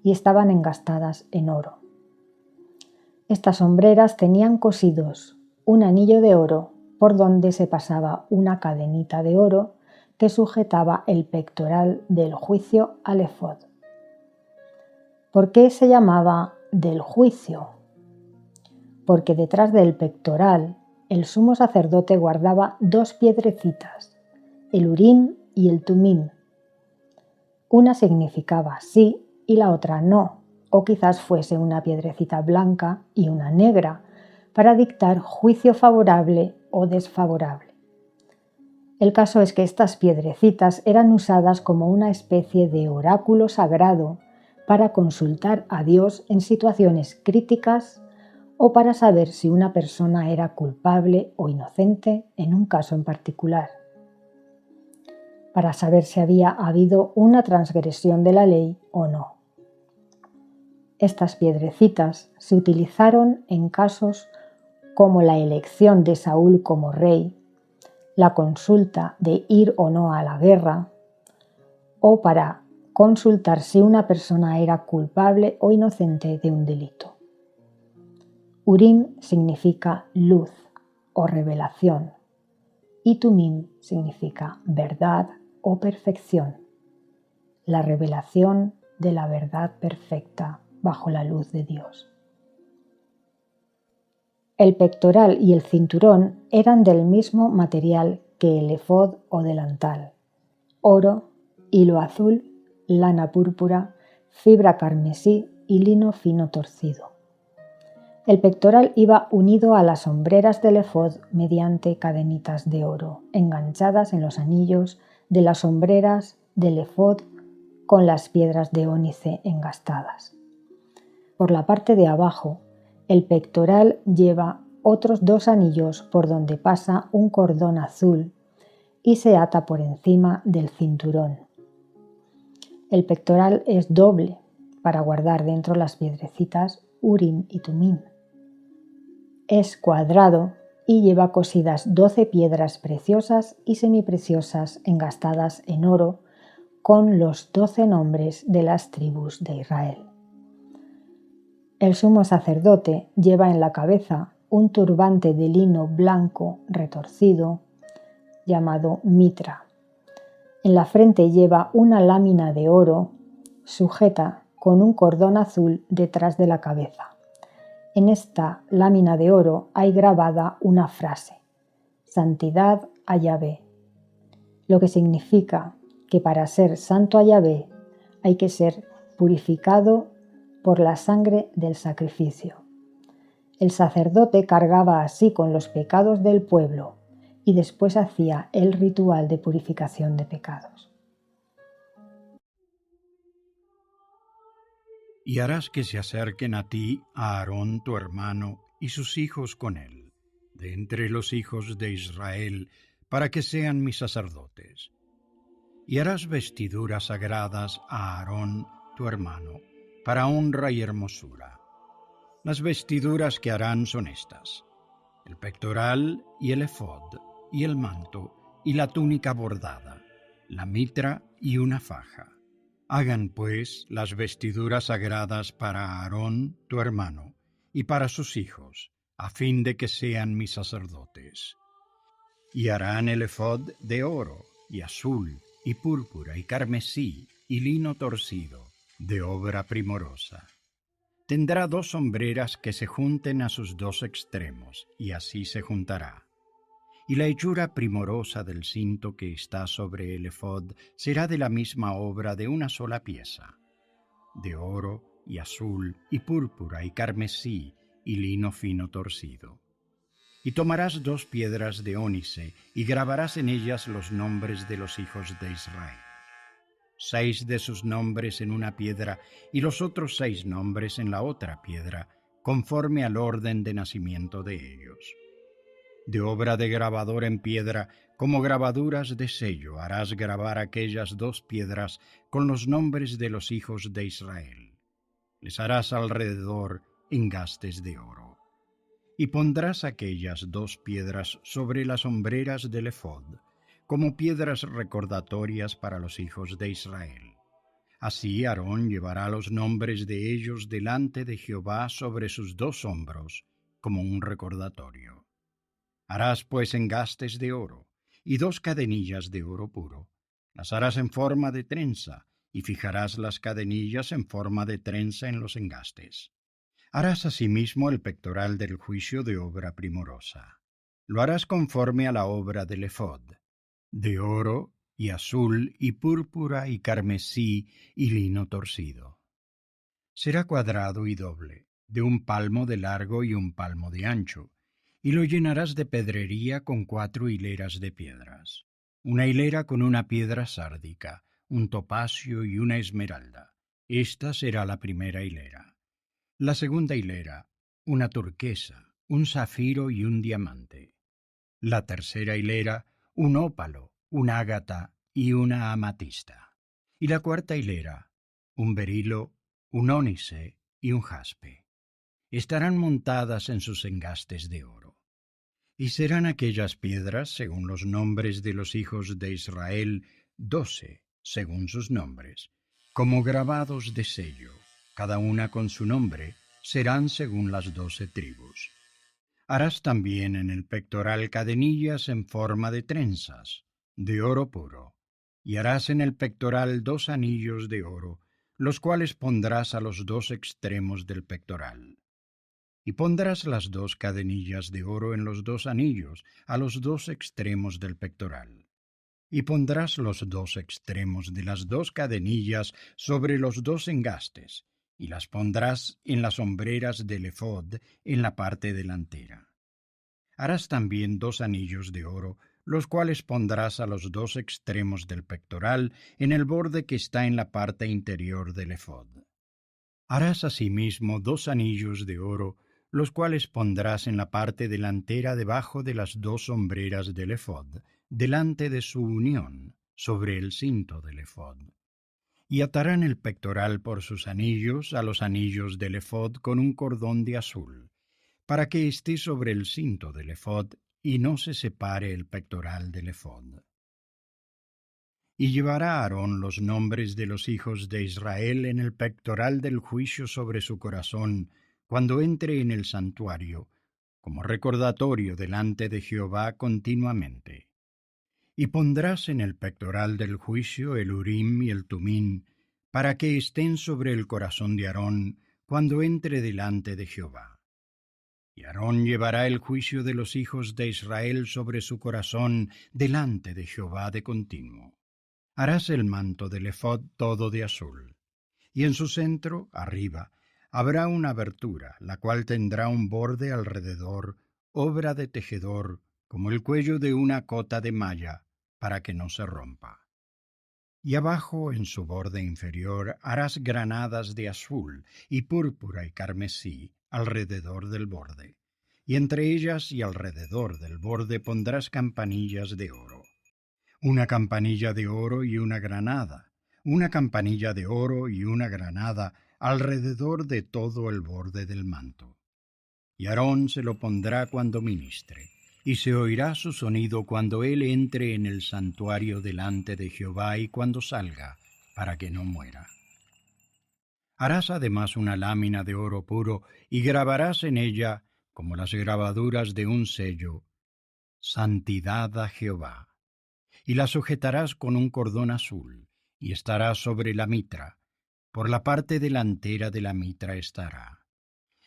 y estaban engastadas en oro. Estas hombreras tenían cosidos un anillo de oro por donde se pasaba una cadenita de oro que sujetaba el pectoral del juicio al efod. ¿Por qué se llamaba del juicio? Porque detrás del pectoral el sumo sacerdote guardaba 2 piedrecitas, el Urim y el Tumim. Una significaba sí y la otra no, o quizás fuese una piedrecita blanca y una negra, para dictar juicio favorable o desfavorable. El caso es que estas piedrecitas eran usadas como una especie de oráculo sagrado para consultar a Dios en situaciones críticas o para saber si una persona era culpable o inocente en un caso en particular, para saber si había habido una transgresión de la ley o no. Estas piedrecitas se utilizaron en casos como la elección de Saúl como rey, la consulta de ir o no a la guerra, o para consultar si una persona era culpable o inocente de un delito. Urim significa luz o revelación y Tumim significa verdad o perfección, la revelación de la verdad perfecta bajo la luz de Dios. El pectoral y el cinturón eran del mismo material que el efod o delantal: oro, hilo azul, lana púrpura, fibra carmesí y lino fino torcido. El pectoral iba unido a las hombreras del efod mediante cadenitas de oro, enganchadas en los anillos de las hombreras del efod con las piedras de ónice engastadas. Por la parte de abajo, el pectoral lleva otros 2 anillos por donde pasa un cordón azul y se ata por encima del cinturón. El pectoral es doble para guardar dentro las piedrecitas Urim y Tumim. Es cuadrado y lleva cosidas 12 piedras preciosas y semipreciosas engastadas en oro con los 12 nombres de las tribus de Israel. El sumo sacerdote lleva en la cabeza un turbante de lino blanco retorcido llamado mitra. En la frente lleva una lámina de oro sujeta con un cordón azul detrás de la cabeza. En esta lámina de oro hay grabada una frase: Santidad a Yahvé, lo que significa que para ser santo a Yahvé hay que ser purificado por la sangre del sacrificio. El sacerdote cargaba así con los pecados del pueblo y después hacía el ritual de purificación de pecados. Y harás que se acerquen a ti a Aarón tu hermano y sus hijos con él, de entre los hijos de Israel, para que sean mis sacerdotes. Y harás vestiduras sagradas a Aarón tu hermano, para honra y hermosura. Las vestiduras que harán son estas: el pectoral y el efod, y el manto, y la túnica bordada, la mitra y una faja. Hagan pues las vestiduras sagradas para Aarón tu hermano, y para sus hijos, a fin de que sean mis sacerdotes. Y harán el efod de oro, y azul, y púrpura, y carmesí, y lino torcido, de obra primorosa. Tendrá 2 hombreras que se junten a sus 2 extremos, y así se juntará. Y la hechura primorosa del cinto que está sobre el efod será de la misma obra de una sola pieza, de oro, y azul, y púrpura, y carmesí, y lino fino torcido. Y tomarás 2 piedras de ónice, y grabarás en ellas los nombres de los hijos de Israel. 6 de sus nombres en una piedra, y los otros 6 nombres en la otra piedra, conforme al orden de nacimiento de ellos. De obra de grabador en piedra, como grabaduras de sello, harás grabar aquellas 2 piedras con los nombres de los hijos de Israel. Les harás alrededor engastes de oro. Y pondrás aquellas 2 piedras sobre las hombreras del efod, como piedras recordatorias para los hijos de Israel. Así Aarón llevará los nombres de ellos delante de Jehová sobre sus 2 hombros, como un recordatorio. Harás pues engastes de oro, y 2 cadenillas de oro puro. Las harás en forma de trenza, y fijarás las cadenillas en forma de trenza en los engastes. Harás asimismo el pectoral del juicio de obra primorosa. Lo harás conforme a la obra del efod, de oro, y azul, y púrpura, y carmesí, y lino torcido. Será cuadrado y doble, de 1 palmo de largo y 1 palmo de ancho, y lo llenarás de pedrería con 4 hileras de piedras. Una hilera con una piedra sárdica, un topacio y una esmeralda. Esta será la primera hilera. La segunda hilera, una turquesa, un zafiro y un diamante. La tercera hilera, un ópalo, un ágata y una amatista. Y la cuarta hilera, un berilo, un ónice y un jaspe. Estarán montadas en sus engastes de oro. Y serán aquellas piedras, según los nombres de los hijos de Israel, 12, según sus nombres, como grabados de sello, cada una con su nombre, serán según las 12 tribus. Harás también en el pectoral cadenillas en forma de trenzas, de oro puro, y harás en el pectoral 2 anillos de oro, los cuales pondrás a los 2 extremos del pectoral. Y pondrás las 2 cadenillas de oro en los 2 anillos, a los 2 extremos del pectoral. Y pondrás los 2 extremos de las 2 cadenillas sobre los 2 engastes, y las pondrás en las hombreras del efod en la parte delantera. Harás también 2 anillos de oro, los cuales pondrás a los 2 extremos del pectoral en el borde que está en la parte interior del efod. Harás asimismo 2 anillos de oro, los cuales pondrás en la parte delantera debajo de las 2 hombreras del efod, delante de su unión, sobre el cinto del efod. Y atarán el pectoral por sus anillos a los anillos del efod con un cordón de azul, para que esté sobre el cinto del efod y no se separe el pectoral del efod. Y llevará Aarón los nombres de los hijos de Israel en el pectoral del juicio sobre su corazón, cuando entre en el santuario, como recordatorio delante de Jehová continuamente. Y pondrás en el pectoral del juicio el Urim y el Tumim, para que estén sobre el corazón de Aarón cuando entre delante de Jehová. Y Aarón llevará el juicio de los hijos de Israel sobre su corazón delante de Jehová de continuo. Harás el manto del efod todo de azul, y en su centro, arriba, habrá una abertura, la cual tendrá un borde alrededor, obra de tejedor, como el cuello de una cota de malla, para que no se rompa. Y abajo, en su borde inferior, harás granadas de azul, y púrpura y carmesí, alrededor del borde. Y entre ellas y alrededor del borde pondrás campanillas de oro. Una campanilla de oro y una granada, una campanilla de oro y una granada alrededor de todo el borde del manto. Y Aarón se lo pondrá cuando ministre, y se oirá su sonido cuando él entre en el santuario delante de Jehová y cuando salga, para que no muera. Harás además una lámina de oro puro y grabarás en ella, como las grabaduras de un sello, Santidad a Jehová. Y la sujetarás con un cordón azul, y estará sobre la mitra. Por la parte delantera de la mitra estará.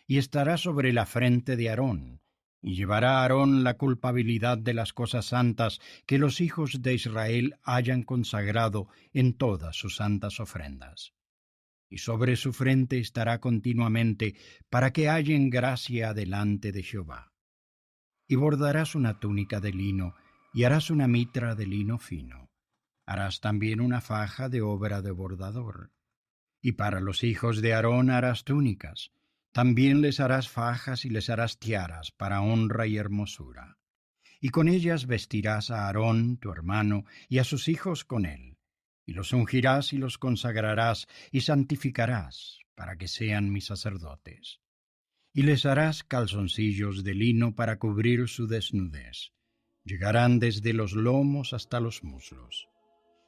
Y estará sobre la frente de Aarón, y llevará Aarón la culpabilidad de las cosas santas que los hijos de Israel hayan consagrado en todas sus santas ofrendas. Y sobre su frente estará continuamente, para que hallen gracia delante de Jehová. Y bordarás una túnica de lino, y harás una mitra de lino fino. Harás también una faja de obra de bordador. Y para los hijos de Aarón harás túnicas. También les harás fajas y les harás tiaras para honra y hermosura. Y con ellas vestirás a Aarón, tu hermano, y a sus hijos con él. Y los ungirás y los consagrarás y santificarás, para que sean mis sacerdotes. Y les harás calzoncillos de lino para cubrir su desnudez. Llegarán desde los lomos hasta los muslos.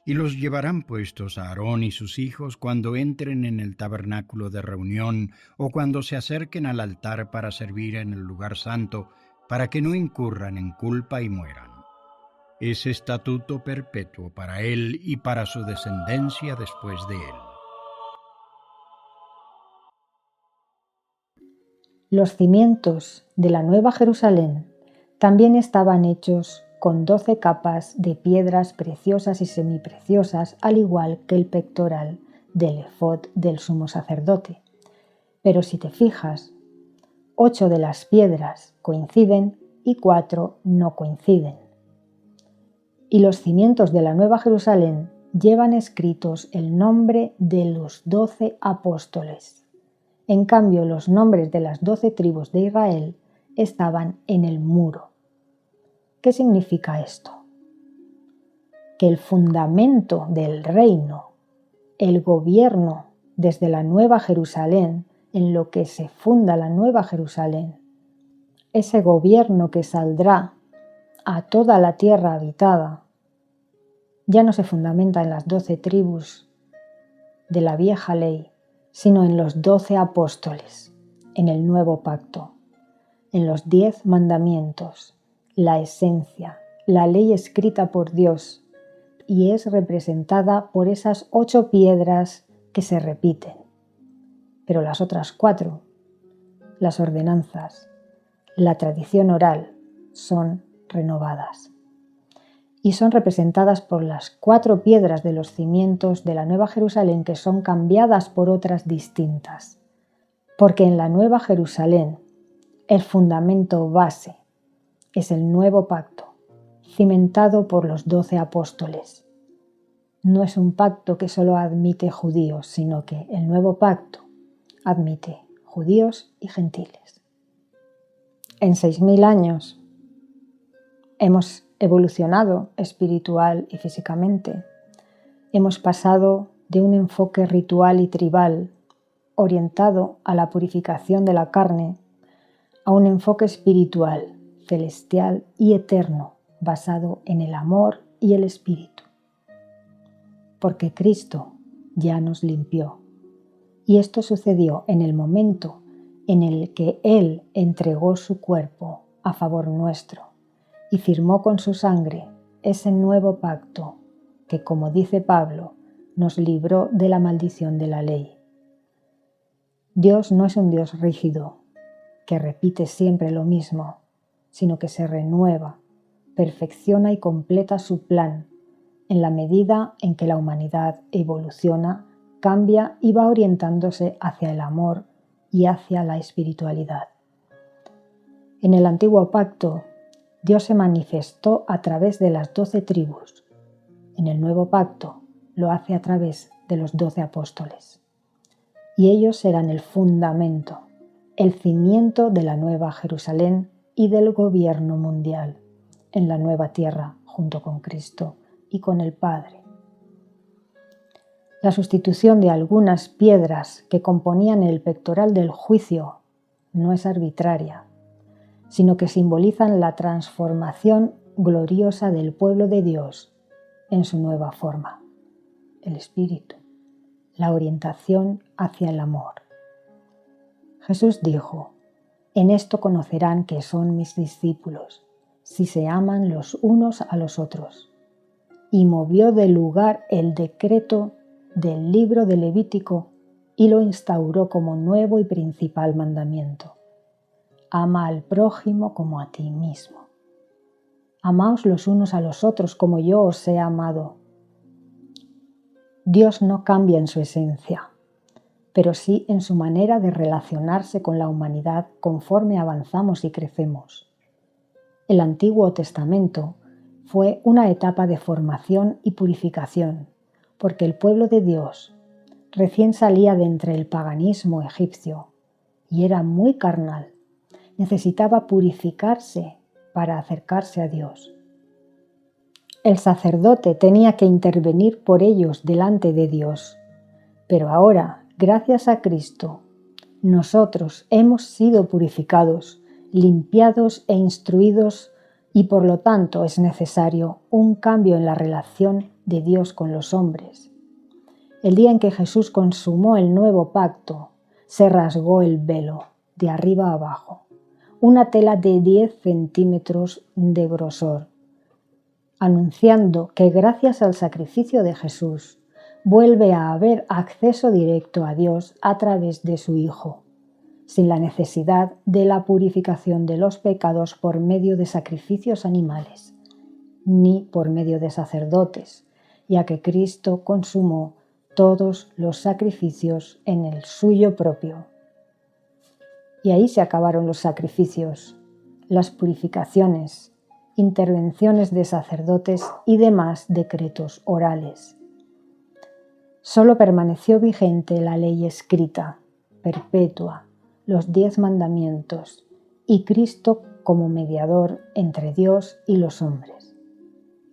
Y los llevarán puestos a Aarón y sus hijos cuando entren en el tabernáculo de reunión o cuando se acerquen al altar para servir en el lugar santo, para que no incurran en culpa y mueran. Es estatuto perpetuo para él y para su descendencia después de él. Los cimientos de la Nueva Jerusalén también estaban hechos con 12 capas de piedras preciosas y semipreciosas, al igual que el pectoral del efod del sumo sacerdote. Pero si te fijas, 8 de las piedras coinciden y 4 no coinciden. Y los cimientos de la Nueva Jerusalén llevan escritos el nombre de los 12 apóstoles. En cambio, los nombres de las 12 tribus de Israel estaban en el muro. ¿Qué significa esto? Que el fundamento del reino, el gobierno desde la Nueva Jerusalén, en lo que se funda la Nueva Jerusalén, ese gobierno que saldrá a toda la tierra habitada, ya no se fundamenta en las 12 tribus de la vieja ley, sino en los 12 apóstoles, en el nuevo pacto, en los 10 mandamientos, la esencia, la ley escrita por Dios, y es representada por esas 8 piedras que se repiten. Pero las otras 4, las ordenanzas, la tradición oral, son renovadas. Y son representadas por las 4 piedras de los cimientos de la Nueva Jerusalén que son cambiadas por otras distintas. Porque en la Nueva Jerusalén el fundamento base es el nuevo pacto, cimentado por los 12 apóstoles. No es un pacto que solo admite judíos, sino que el nuevo pacto admite judíos y gentiles. En 6000 años hemos evolucionado espiritual y físicamente. Hemos pasado de un enfoque ritual y tribal orientado a la purificación de la carne a un enfoque espiritual, celestial y eterno basado en el amor y el espíritu. Porque Cristo ya nos limpió. Y esto sucedió en el momento en el que Él entregó su cuerpo a favor nuestro y firmó con su sangre ese nuevo pacto que, como dice Pablo, nos libró de la maldición de la ley. Dios no es un Dios rígido, que repite siempre lo mismo, sino que se renueva, perfecciona y completa su plan en la medida en que la humanidad evoluciona, cambia y va orientándose hacia el amor y hacia la espiritualidad. En el antiguo pacto, Dios se manifestó a través de las 12 tribus. En el nuevo pacto lo hace a través de los 12 apóstoles. Y ellos serán el fundamento, el cimiento de la Nueva Jerusalén y del gobierno mundial en la nueva tierra junto con Cristo y con el Padre. La sustitución de algunas piedras que componían el pectoral del juicio no es arbitraria, sino que simbolizan la transformación gloriosa del pueblo de Dios en su nueva forma, el Espíritu, la orientación hacia el amor. Jesús dijo: «En esto conocerán que son mis discípulos, si se aman los unos a los otros». Y movió del lugar el decreto del libro de Levítico y lo instauró como nuevo y principal mandamiento. Ama al prójimo como a ti mismo. Amaos los unos a los otros como yo os he amado. Dios no cambia en su esencia, pero sí en su manera de relacionarse con la humanidad conforme avanzamos y crecemos. El Antiguo Testamento fue una etapa de formación y purificación, porque el pueblo de Dios recién salía de entre el paganismo egipcio y era muy carnal. Necesitaba purificarse para acercarse a Dios. El sacerdote tenía que intervenir por ellos delante de Dios, pero ahora, gracias a Cristo, nosotros hemos sido purificados, limpiados e instruidos, y por lo tanto es necesario un cambio en la relación de Dios con los hombres. El día en que Jesús consumó el nuevo pacto, se rasgó el velo de arriba a abajo, una tela de 10 centímetros de grosor, anunciando que gracias al sacrificio de Jesús vuelve a haber acceso directo a Dios a través de su Hijo, sin la necesidad de la purificación de los pecados por medio de sacrificios animales, ni por medio de sacerdotes, ya que Cristo consumó todos los sacrificios en el suyo propio. Y ahí se acabaron los sacrificios, las purificaciones, intervenciones de sacerdotes y demás decretos orales. Solo permaneció vigente la ley escrita, perpetua, los 10 mandamientos y Cristo como mediador entre Dios y los hombres.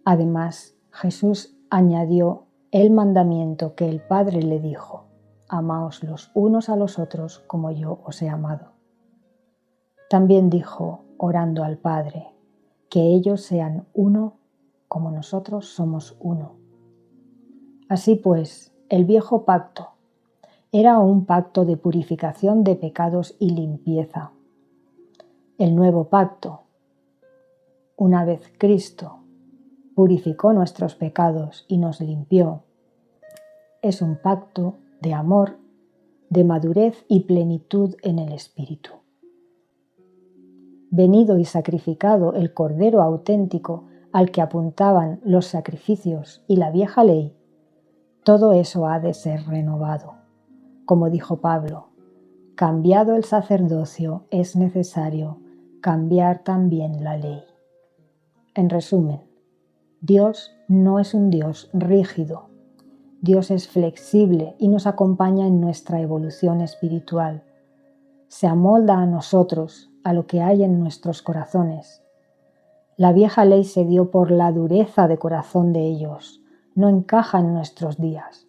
Además, Jesús añadió el mandamiento que el Padre le dijo: amaos los unos a los otros como yo os he amado. También dijo, orando al Padre, que ellos sean uno como nosotros somos uno. Así pues, el viejo pacto era un pacto de purificación de pecados y limpieza. El nuevo pacto, una vez Cristo purificó nuestros pecados y nos limpió, es un pacto de amor, de madurez y plenitud en el Espíritu. Venido y sacrificado el Cordero auténtico al que apuntaban los sacrificios y la vieja ley, todo eso ha de ser renovado. Como dijo Pablo, cambiado el sacerdocio es necesario cambiar también la ley. En resumen, Dios no es un Dios rígido. Dios es flexible y nos acompaña en nuestra evolución espiritual. Se amolda a nosotros, a lo que hay en nuestros corazones. La vieja ley se dio por la dureza de corazón de ellos. No encaja en nuestros días.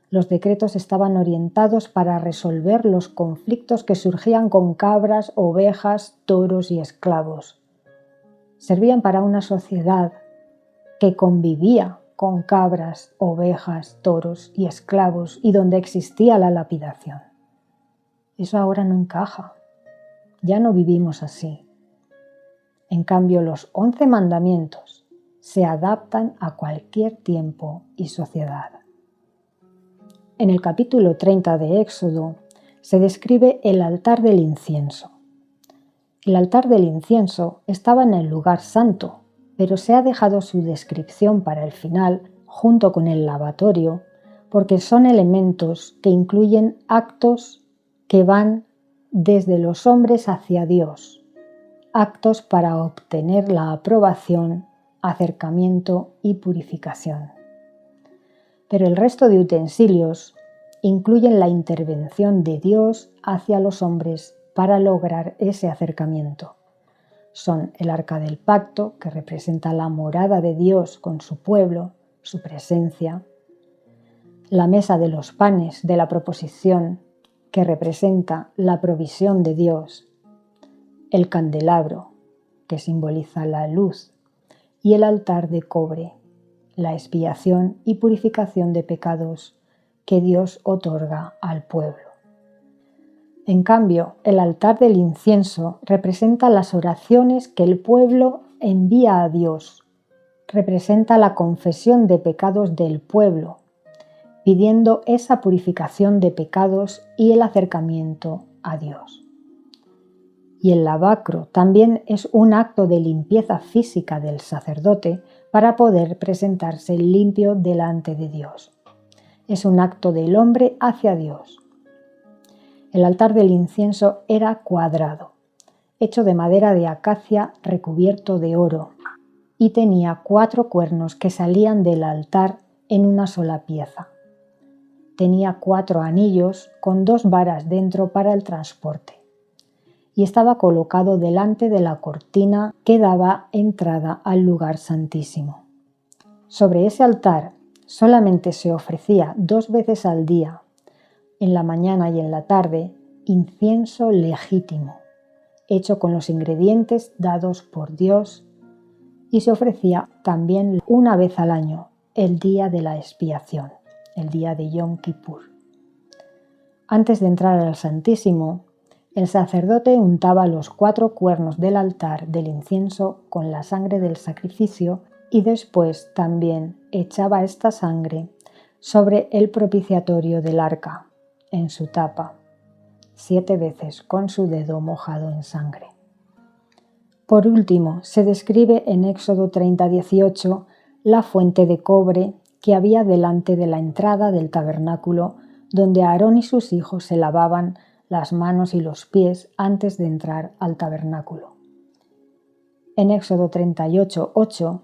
Los decretos estaban orientados para resolver los conflictos que surgían con cabras, ovejas, toros y esclavos. Servían para una sociedad que convivía con cabras, ovejas, toros y esclavos y donde existía la lapidación. Eso ahora no encaja. Ya no vivimos así. En cambio, los 11 mandamientos se adaptan a cualquier tiempo y sociedad. En el capítulo 30 de Éxodo se describe el altar del incienso. El altar del incienso estaba en el lugar santo, pero se ha dejado su descripción para el final, junto con el lavatorio, porque son elementos que incluyen actos que van desde los hombres hacia Dios, actos para obtener la aprobación, acercamiento y purificación. Pero el resto de utensilios incluyen la intervención de Dios hacia los hombres para lograr ese acercamiento. Son el arca del pacto, que representa la morada de Dios con su pueblo, su presencia; la mesa de los panes de la proposición, que representa la provisión de Dios; el candelabro, que simboliza la luz; y el altar de cobre, la expiación y purificación de pecados que Dios otorga al pueblo. En cambio, el altar del incienso representa las oraciones que el pueblo envía a Dios, representa la confesión de pecados del pueblo, pidiendo esa purificación de pecados y el acercamiento a Dios. Y el lavacro también es un acto de limpieza física del sacerdote para poder presentarse limpio delante de Dios. Es un acto del hombre hacia Dios. El altar del incienso era cuadrado, hecho de madera de acacia recubierto de oro, y tenía 4 cuernos que salían del altar en una sola pieza. Tenía 4 anillos con 2 varas dentro para el transporte, y estaba colocado delante de la cortina que daba entrada al lugar santísimo. Sobre ese altar solamente se ofrecía 2 veces al día, en la mañana y en la tarde, incienso legítimo, hecho con los ingredientes dados por Dios, y se ofrecía también una vez al año, el día de la expiación, el día de Yom Kippur. Antes de entrar al Santísimo, el sacerdote untaba los 4 cuernos del altar del incienso con la sangre del sacrificio y después también echaba esta sangre sobre el propiciatorio del arca, en su tapa, 7 veces con su dedo mojado en sangre. Por último, se describe en Éxodo 30:18 la fuente de cobre que había delante de la entrada del tabernáculo, donde Aarón y sus hijos se lavaban las manos y los pies antes de entrar al tabernáculo. En Éxodo 38:8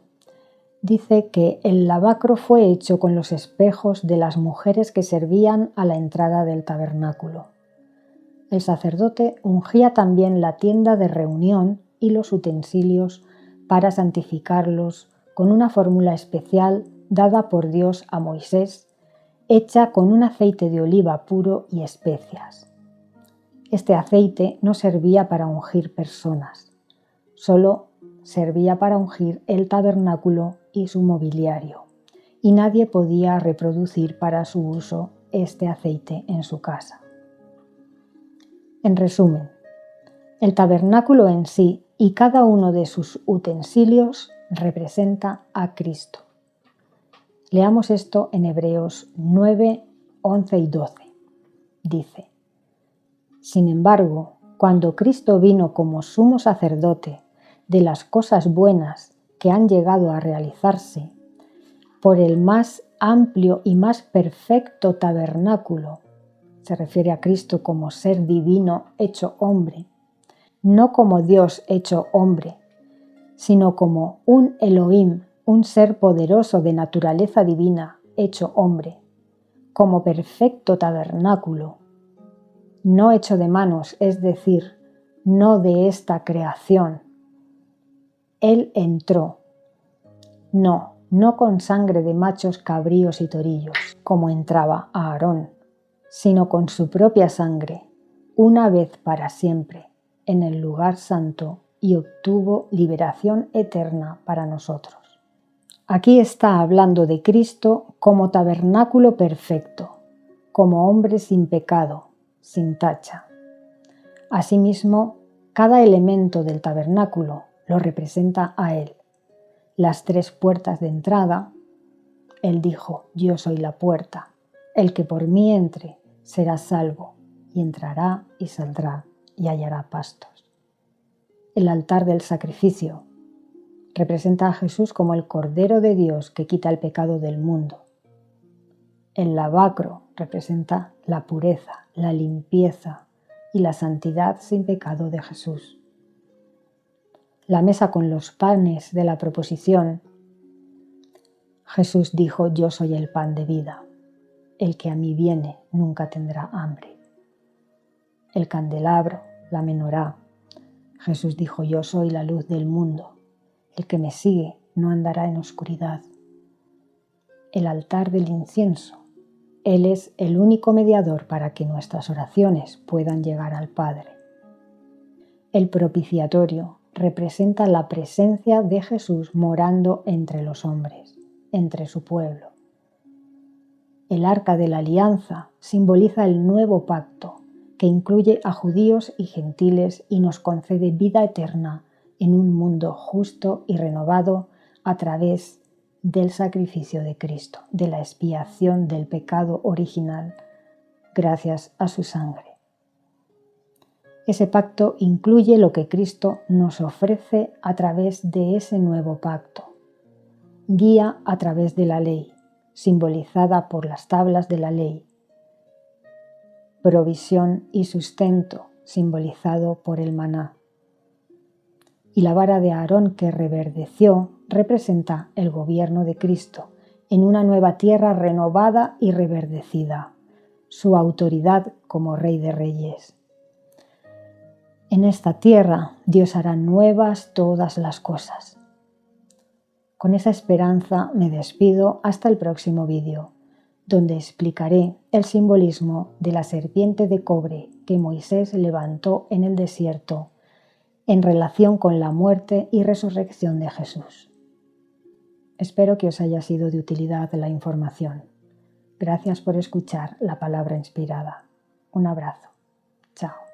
dice que el lavacro fue hecho con los espejos de las mujeres que servían a la entrada del tabernáculo. El sacerdote ungía también la tienda de reunión y los utensilios para santificarlos con una fórmula especial dada por Dios a Moisés, hecha con un aceite de oliva puro y especias. Este aceite no servía para ungir personas, solo servía para ungir el tabernáculo y su mobiliario, y nadie podía reproducir para su uso este aceite en su casa. En resumen, el tabernáculo en sí y cada uno de sus utensilios representa a Cristo. Leamos esto en Hebreos 9, 11 y 12. Dice: Sin embargo, cuando Cristo vino como sumo sacerdote de las cosas buenas que han llegado a realizarse, por el más amplio y más perfecto tabernáculo, se refiere a Cristo como ser divino hecho hombre, no como Dios hecho hombre, sino como un Elohim, un ser poderoso de naturaleza divina hecho hombre, como perfecto tabernáculo, no hecho de manos, es decir, no de esta creación. Él entró, no con sangre de machos cabríos y torillos, como entraba Aarón, sino con su propia sangre, una vez para siempre, en el lugar santo, y obtuvo liberación eterna para nosotros. Aquí está hablando de Cristo como tabernáculo perfecto, como hombre sin pecado, sin tacha. Asimismo, cada elemento del tabernáculo lo representa a Él. Las 3 puertas de entrada, Él dijo: Yo soy la puerta, el que por mí entre será salvo, y entrará y saldrá y hallará pastos. El altar del sacrificio representa a Jesús como el Cordero de Dios que quita el pecado del mundo. El lavacro representa la pureza, la limpieza y la santidad sin pecado de Jesús. La mesa con los panes de la proposición, Jesús dijo: Yo soy el pan de vida. El que a mí viene nunca tendrá hambre. El candelabro, la menorá, Jesús dijo: Yo soy la luz del mundo. El que me sigue no andará en oscuridad. El altar del incienso, Él es el único mediador para que nuestras oraciones puedan llegar al Padre. El propiciatorio representa la presencia de Jesús morando entre los hombres, entre su pueblo. El arca de la alianza simboliza el nuevo pacto, que incluye a judíos y gentiles y nos concede vida eterna en un mundo justo y renovado a través del sacrificio de Cristo, de la expiación del pecado original, gracias a su sangre. Ese pacto incluye lo que Cristo nos ofrece a través de ese nuevo pacto. Guía a través de la ley, simbolizada por las tablas de la ley. Provisión y sustento, simbolizado por el maná. Y la vara de Aarón que reverdeció representa el gobierno de Cristo en una nueva tierra renovada y reverdecida, su autoridad como Rey de Reyes. En esta tierra Dios hará nuevas todas las cosas. Con esa esperanza me despido hasta el próximo vídeo, donde explicaré el simbolismo de la serpiente de cobre que Moisés levantó en el desierto en relación con la muerte y resurrección de Jesús. Espero que os haya sido de utilidad la información. Gracias por escuchar la palabra inspirada. Un abrazo. Chao.